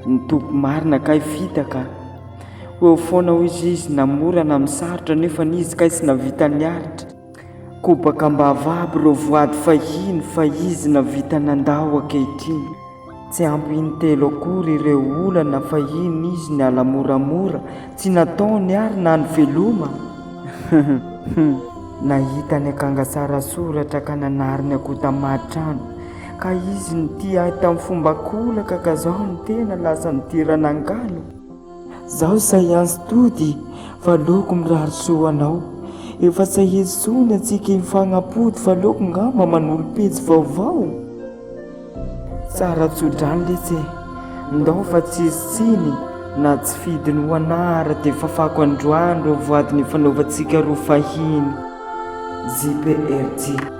ny tompo marina kay vitaka ho foana ho izy namorana misarotra nefa nizy kay sy navita ny aritra kobaka mbavabo ro voady fahiny fa izy navita nandao ankehitriny tsy ampy iny telo akory ireo olana fa iny izy ny alamoramora tsy nataony ary na ny veloma nahita ny akangasara soratra ka nanariny akota mahatrano ka izy ny tia ahita amin'ny fomba kolaka ka zao ny tena lasa nitirana angalo zaho saiansy tody fa loko mirary soanao efa sahezony atsika mifagnapody fa loko ngamba manolo-pejy vaovao tsara tsodrany letsy ndao fa tsy izy tsiny na tsy fidiny ho anara dia fafako androandro voady ny fanaovantsika roa fahiny JPRJ